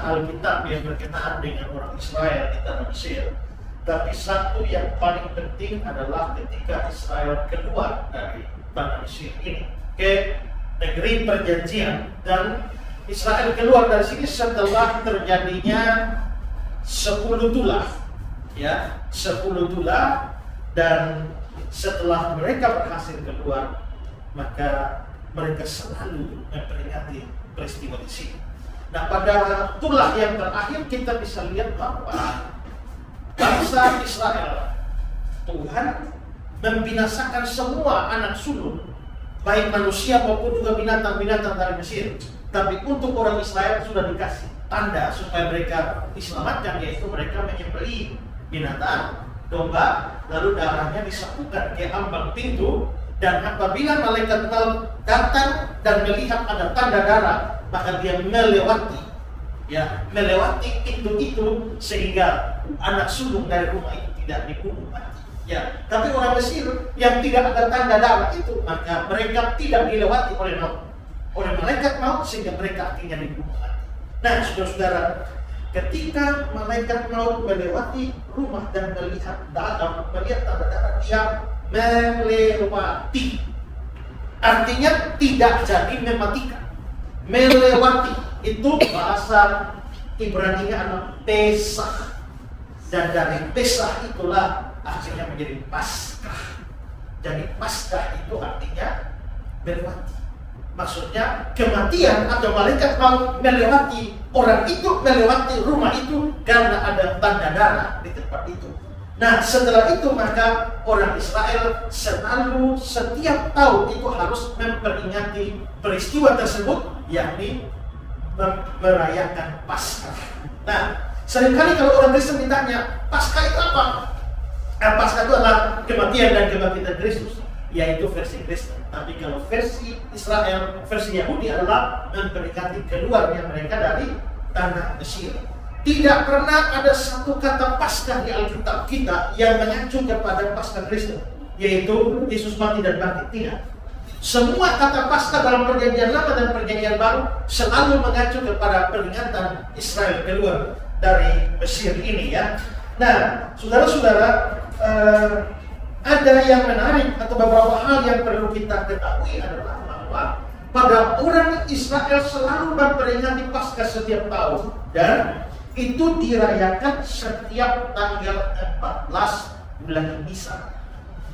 Alkitab yang berkenaan dengan orang Israel di tanah Mesir. Tapi satu yang paling penting adalah ketika Israel keluar dari tanah Mesir ini ke negeri perjanjian, dan Israel keluar dari sini setelah terjadinya 10 tulah, ya, 10 tulah, dan setelah mereka berhasil keluar, maka mereka selalu memperingati peristiwa di sini. Nah, pada tulah yang terakhir kita bisa lihat bahwa bangsa Israel, Tuhan membinasakan semua anak sulung, baik manusia maupun juga binatang-binatang dari Mesir. Tapi untuk orang Israel sudah dikasih tanda supaya mereka diselamatkan, yaitu mereka menyembelih binatang, domba, lalu darahnya disapukan ke ambang pintu. Dan apabila malaikat maut datang dan melihat ada tanda darah, maka dia melewati pintu itu sehingga anak sulung dari rumah itu tidak dibunuh mati. Ya, tapi orang Mesir yang tidak ada tanda darah itu, maka mereka tidak dilewati oleh malaikat maut sehingga mereka akhirnya dibunuh mati. Nah, saudara-saudara, ketika malaikat maut melewati rumah dan melihat tanda darah, dia melewati, artinya tidak jadi mematikan. Melewati itu bahasa Ibrani-nya adalah Pesah, dan dari Pesah itulah akhirnya menjadi Paskah. Jadi Paskah itu artinya melewati, maksudnya kematian atau malaikat maut melewati orang itu, melewati rumah itu karena ada tanda darah di tempat itu. Nah, setelah itu maka orang Israel selalu setiap tahun itu harus memperingati peristiwa tersebut, yakni merayakan Paskah. Nah, seringkali kalau orang Kristen ditanya, Paskah itu apa? Paskah itu adalah kematian dan kebangkitan Kristus, yaitu versi Kristen. Tapi kalau versi Israel, versi Yahudi adalah memperingati keluarnya mereka dari tanah Mesir. Tidak pernah ada satu kata Paskah di Alkitab kita yang mengacu kepada Paskah Kristen, yaitu Yesus mati dan bangkit. Tidak. Semua kata Paskah dalam perjanjian lama dan perjanjian baru selalu mengacu kepada peringatan Israel keluar dari Mesir ini, ya. Nah, saudara-saudara, ada yang menarik atau beberapa hal yang perlu kita ketahui adalah bahwa pada orang Israel selalu memperingati Paskah setiap tahun, dan itu dirayakan setiap tanggal 14 bulan Nisan.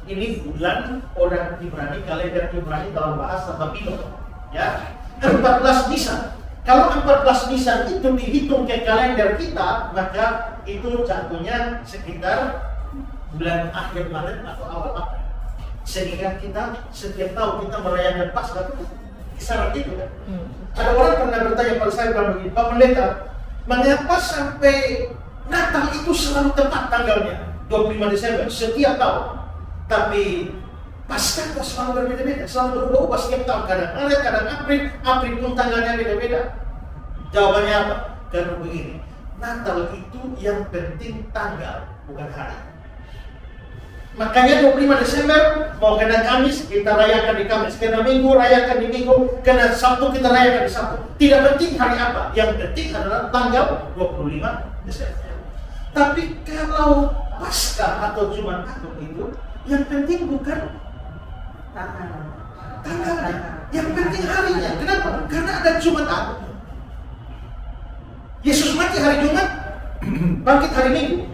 Ini bulan orang Ibrani, kalender Ibrani dalam bahasa Babilon, ya. 14 Nisan. Kalau 14 Nisan itu dihitung ke kalender kita, maka itu jatuhnya sekitar bulan akhir Maret atau awal April. Sehingga kita setiap tahun kita merayakan Paskah itu kisaran itu, kan. Ada orang pernah bertanya pada saya, bilang begini, Pak Pendeta, mengapa sampai Natal itu selalu tepat tanggalnya 25 Desember setiap tahun, tapi Paskah kok selalu berbeda-beda, selalu berubah setiap tahun, kadang Maret, kadang April pun tanggalnya beda-beda. Jawabannya apa? Karena begini, Natal itu yang penting tanggal, bukan hari. Makanya 25 Desember mau kena Kamis, kita rayakan di Kamis, kena Minggu, rayakan di Minggu, kena Sabtu, kita rayakan di Sabtu. Tidak penting hari apa, yang penting adalah tanggal 25 Desember. Tapi kalau Paskah atau Jumat Agung itu, yang penting bukan tanggalnya, yang penting harinya. Kenapa? Karena ada Jumat Agung. Yesus mati hari Jumat, bangkit hari Minggu.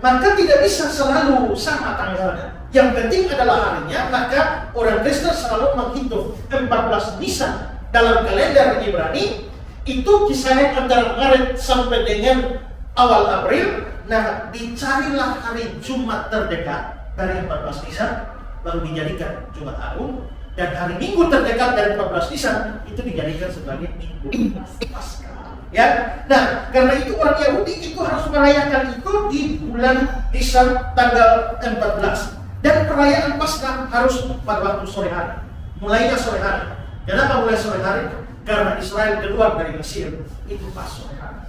Maka tidak bisa selalu sama tanggalnya. Yang penting adalah harinya. Maka orang Kristen selalu menghitung 14 Nisan dalam kalender Ibrani itu kisaran antara Maret sampai dengan awal April. Nah, dicarilah hari Jumat terdekat dari 14 Nisan, lalu dijadikan Jumat Agung, dan hari Minggu terdekat dari 14 Nisan itu dijadikan sebagai Minggu Paskah. Ya, nah karena itu orang Yahudi itu harus merayakan itu di bulan Nisan tanggal 14, dan perayaan Paskah harus pada waktu sore hari. Mulainya sore hari. Kenapa mulai sore hari? Karena Israel keluar dari Mesir itu pas sore hari.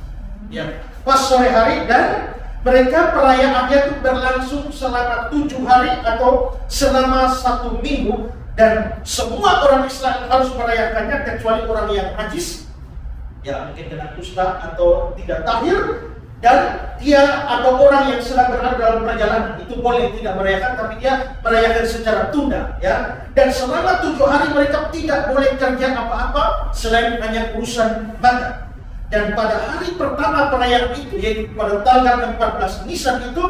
Ya, pas sore hari, dan mereka perayaannya itu berlangsung selama 7 hari atau selama 1 minggu, dan semua orang Israel harus merayakannya kecuali orang yang najis ya mungkin kena kusta atau tidak tahir, dan dia atau orang yang sedang berada dalam perjalanan itu boleh tidak merayakan, tapi dia merayakan secara tunda, ya. Dan selama 7 hari mereka tidak boleh kerja apa-apa selain hanya urusan makan. Dan pada hari pertama perayaan itu, yaitu pada tanggal 14 Nisan itu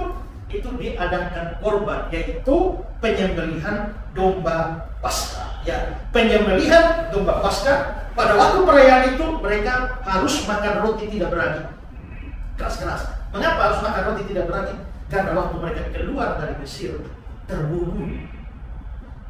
diadakan korban, yaitu penyembelihan domba Paskah. Ya, penyembelihan domba Paskah. Pada waktu perayaan itu mereka harus makan roti tidak beragi. Keras-keras. Mengapa harus makan roti tidak beragi? Karena waktu mereka keluar dari Mesir terburu-buru,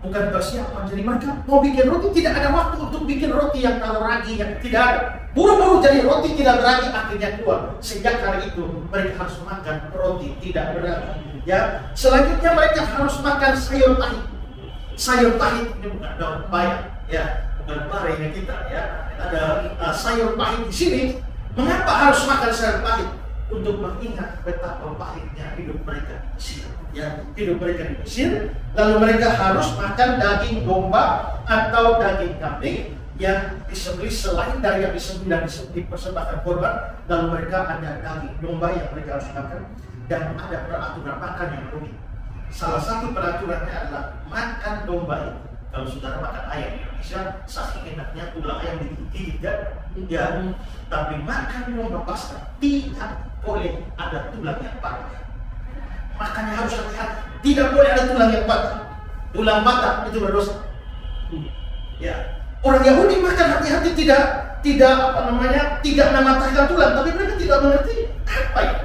bukan persiapan. Jadi mereka mau bikin roti, tidak ada waktu untuk bikin roti yang kalau ragi, yang tidak ada. Buru-buru jadi roti tidak beragi, akhirnya keluar. Sejak hari itu mereka harus makan roti tidak beragi. Ya, selanjutnya mereka harus makan sayur pahit. Sayur pahit ini bukan daun bayam, ya, bukan barenya kita, ya. Ada sayur pahit di sini. Mengapa harus makan sayur pahit? Untuk mengingat betapa pahitnya hidup mereka di Mesir. Ya, hidup mereka di Mesir. Lalu mereka harus makan daging domba atau daging kambing yang disembelih selain dari yang disembelih dan dipersembahkan korban. Lalu mereka ada daging domba yang mereka harus makan, dan ada peraturan makan yang rumit. Salah satu peraturannya adalah makan domba itu. Kalau saudara makan ayam di Indonesia, saking enaknya tulang ayam digigit, ya. Tapi makan domba Paskah tidak boleh ada tulang yang patah. Makanya harus hati-hati. Tidak boleh ada tulang yang patah. Tulang patah itu berdosa. Ya, orang Yahudi makan hati-hati, tidak mematahkan tulang, tapi mereka tidak mengerti apa ya.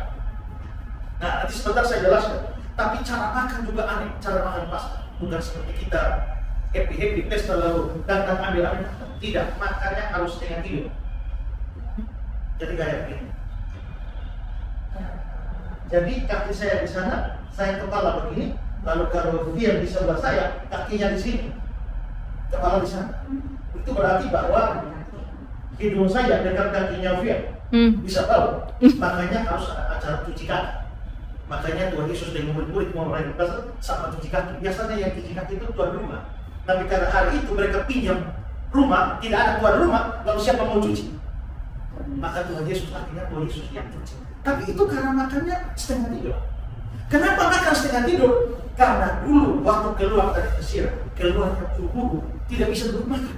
Nah, nanti sebentar saya jelaskan. Tapi cara makan juga aneh, cara makan Paskah. Bukan seperti kita happy pesta lalu datang ambil. Tidak, makannya harus dengan tidur. Jadi kayak begini. Jadi kaki saya di sana, saya kepala begini, lalu kalau dia di sebelah saya, kakinya di sini, kepala di sana. Itu berarti bahwa hidung saya dekat kakinya Fia. Bisa tahu. Makanya harus ada acara cuci kaki. Makanya Tuhan Yesus dengan murid-murid mau merayakan Paskah sama cuci kaki. Biasanya yang cuci kaki itu tuan rumah. Tapi karena hari itu mereka pinjam rumah, tidak ada tuan rumah, lalu siapa mau cuci? Maka Tuhan Yesus, akhirnya Tuhan Yesus yang cuci. Tapi itu karena makannya setengah tidur. Kenapa makan setengah tidur? Karena dulu waktu keluar dari Mesir, keluarnya buru-buru, tidak bisa duduk makan.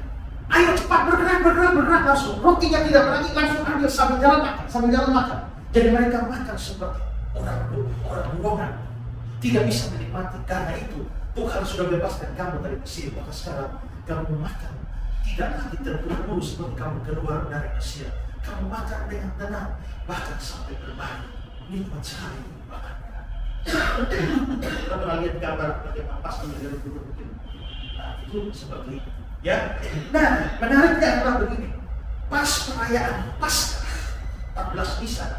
Ayo cepat bergerak langsung. Rotinya tidak berani, langsung ambil sambil jalan makan. Jadi mereka makan seperti orang burongan, tidak bisa menikmati. Karena itu Tuhan sudah bebaskan kamu dari Mesir, maka sekarang kamu makan tidak lagi terburu-buru seperti kamu keluar dari Mesir. Kamu makan dengan tenang, bahkan sampai berbagi, nikmat sekali makan. Kita pernah lihat gambar bagaimana Paskah menjadi begini. Nah, itu seperti itu. Ya, nah menariknya adalah begini. Pas perayaan Paskah 14 Nisan,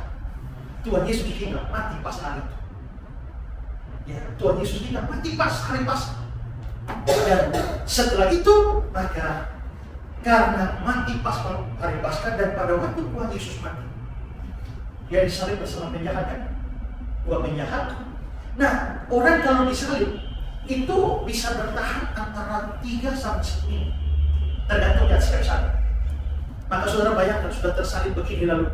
Tuhan Yesus tidak mati pas hari itu. Ya, Tuhan Yesus tidak mati pas hari Paskah. Dan setelah itu maka karena mati pas hari Paskah, dan pada waktu Tuhan Yesus mati, dia disalib bersama penjahat, kan? Dua penjahat. Nah, orang kalau disalib itu bisa bertahan antara 3 sampai 10 minggu, tergantung dari siapa. Maka saudara bayangkan sudah tersalib begini, lalu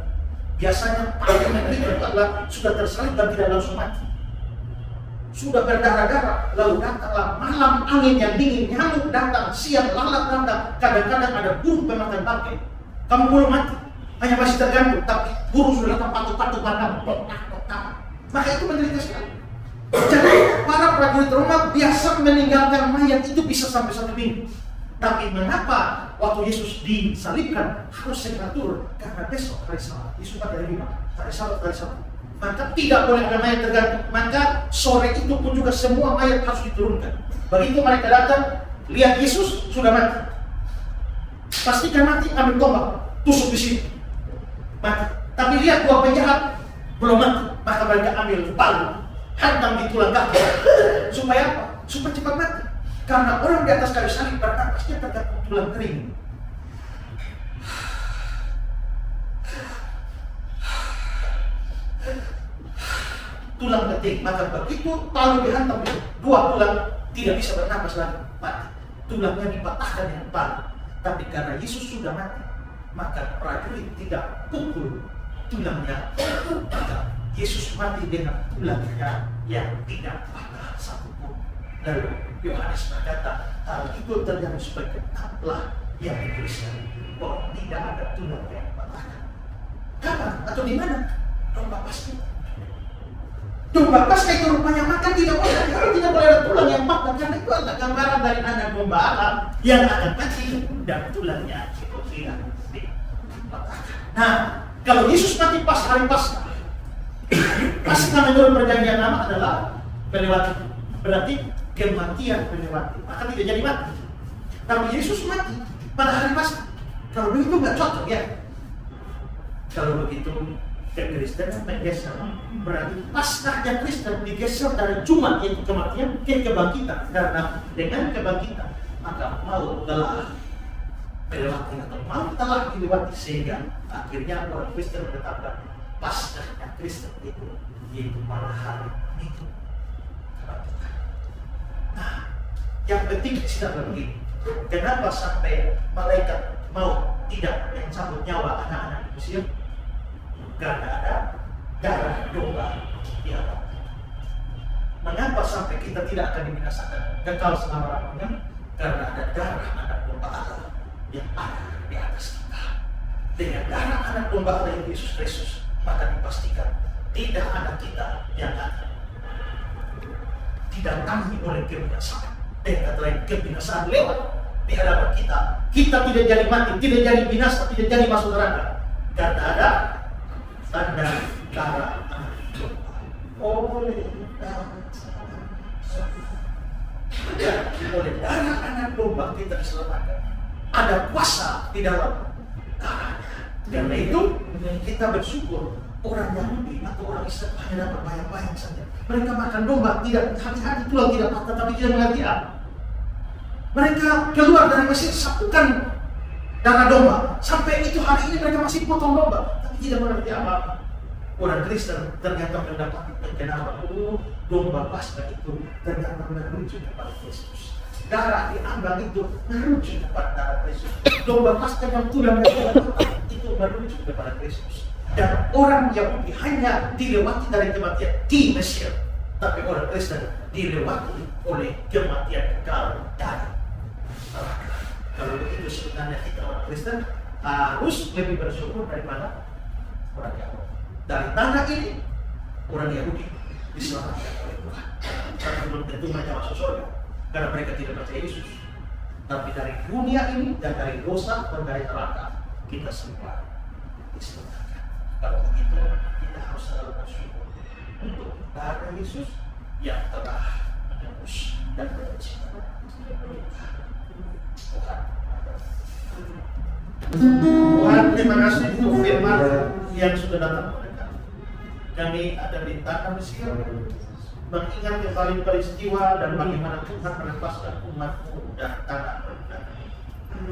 biasanya paling itu adalah sudah tersalib dan tidak langsung mati. Sudah berdarah-darah, lalu datanglah malam angin yang dingin, nyamuk datang, siang lalat datang, kadang-kadang ada burung pemakan bangkai. Kamu belum mati, hanya masih tergantung, tapi burung sudah datang patuk-patuk kamu. Maka itu menderita sekali. Jadi para prajurit Roma biasa meninggalkan mayat itu bisa sampai 1 minggu. Tapi mengapa waktu Yesus disalibkan harus segera turun? Karena besok hari Sabat, Yesus pada hari Jumat, hari Sabat. Maka tidak boleh ada mayat tergantung. Maka sore itu pun juga semua mayat harus diturunkan. Begitu mereka datang, lihat Yesus sudah mati. Pastikan mati, ambil tombak, tusuk di sini, mati. Tapi lihat 2 penjahat belum mati, maka mereka ambil palu, hantam di tulang kaki. Supaya apa? Supaya cepat mati. Karena orang di atas kayu salib bernapasnya tergantung tulang kering. Tulang ketik, maka begitu palu dihantam, 2 tulang tidak bisa bernapas lagi, mati. Tulangnya dipatahkan dengan palu. Tapi karena Yesus sudah mati, maka prajurit tidak pukul tulangnya. Maka Yesus mati dengan tulangnya yang tidak patah satupun. Lalu Yohanes berkata, hal itu terjadi sebagai tanda yang dituliskan bahwa tidak ada tulang yang patah. Kapan atau di mana? Domba Paskah. Domba Paskah itu rupanya makan tidak boleh ada tulang yang patah, karena itu adalah gambaran dari anak domba Allah yang akan mati dan tulangnya itu tidak dipatahkan. Nah, kalau Yesus mati pas hari Paskah, Paskah menurut perjanjian lama adalah melewati, berarti kematian melewati, maka tidak jadi mati. Tapi Yesus mati pada hari Paskah. Kalau begitu nggak cocok ya. Kalau begitu kekristenan menggeser, berarti Paskahnya Kristen digeser dari Jumat yaitu kematian ke kebangkitan. Karena dengan kebangkitan maka maut telah melewati atau maut telah dilewati, sehingga akhirnya orang Kristen menetapkan Paskahnya Kristen itu yaitu pada hari itu kebangkitan. Nah, yang penting di sini adalah begini. Kenapa sampai malaikat maut tidak mencabut nyawa anak-anak di Mesir? Karena ada darah domba di atas. Mengapa sampai kita tidak akan dibinasakan kekal selama-lamanya? Karena ada darah anak domba Allah yang ada di atas kita. Dengan darah anak domba Allah yang Yesus Kristus, maka dipastikan tidak ada kita yang akan didatangi oleh kebinasaan. Dengan lain, kebinasaan lewat di hadapan kita. Kita tidak jadi mati, tidak jadi binasa, tidak jadi masuk neraka. Karena ada tanda darah anak domba. Oleh darah anak domba kita diselamatkan. Ada kuasa di dalam darahnya. Karena itu kita bersyukur orang Yahudi atau orang Islam hanya dapat bayang-bayang saja. Mereka makan domba, tidak hati-hati tulang tidak patah, tapi tidak mengerti apa. Mereka keluar dari Mesir sapukan darah domba. Sampai itu hari ini mereka masih potong domba, tapi tidak mengerti apa-apa. Orang Kristen ternyata mendapati pengenalan, domba Paskah itu ternyata merujuk kepada Kristus. Darah diambil itu merujuk kepada darah Kristus. Domba Paskah yang tulangnya itu merujuk kepada Kristus. Dan orang Yahudi hanya dilewati dari kematian di Mesir, tapi orang Kristen dilewati oleh kematian kekal dari neraka. Kalau begitu sebenarnya kita orang Kristen harus lebih bersyukur daripada orang Yahudi. Dari tanah ini orang Yahudi diselamatkan oleh Tuhan. Karena belum tentu mereka masuk surga karena mereka tidak percaya Yesus. Tapi dari dunia ini dan dari dosa dan dari neraka kita semua diselamatkan. Kalau begitu kita harus selalu bersyukur untuk darah Yesus yang telah menebus dan menyucikan Tuhan, terima kasih untuk firman yang sudah datang kepada kami. Kami ada di tanah Mesir, mengingat kembali peristiwa dan bagaimana Tuhan melepaskan umat-Mu dari tanah perbudakan.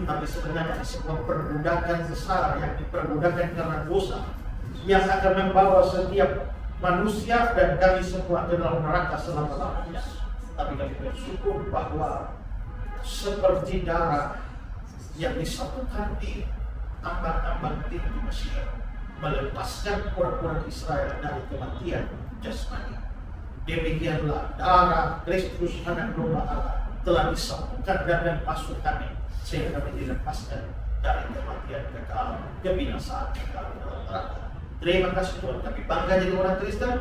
Tapi sebenarnya sebuah perbudakan besar yang diperbudakan karena dosa, yang akan membawa setiap manusia dan kami semua ke dalam neraka selama-lamanya. Tapi kami bersyukur bahwa seperti darah yang disatukan di ambang-ambang pintu Mesir, melepaskan orang-orang Israel dari kematian jasmani. Demikianlah darah Kristus anak domba Allah telah disatukan dan masuk kami, sehingga kami dilepaskan dari kematian kekal, kebinasaan kekal dalam neraka. Terima kasih Tuhan, kami bangga jadi orang Kristen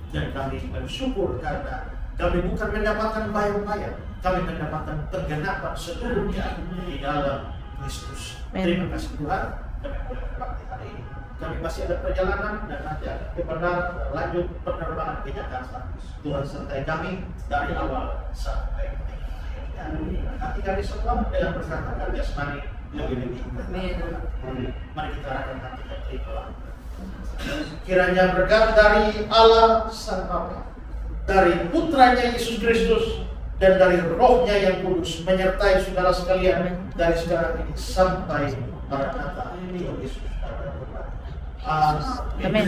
dan kami bersyukur karena kami bukan mendapatkan bayang-bayang, kami mendapatkan penggenapan seluruhnya di dalam Kristus. Terima kasih Tuhan, kami berkati hari ini. Kami masih ada perjalanan dan nanti ada kepada lanjut penerbangan ke Jakarta. Tuhan sertai kami dari awal sampai akhir. Nanti kami semua dengan perkataan jasmani lebih. Mari kita akan nanti berdoa. Kiranya berkat dari Allah Sang Bapa, dari Putranya Yesus Kristus, dan dari Rohnya yang kudus menyertai saudara sekalian dari sekarang ini sampai Maranatha. Tuhan Yesus. Amin.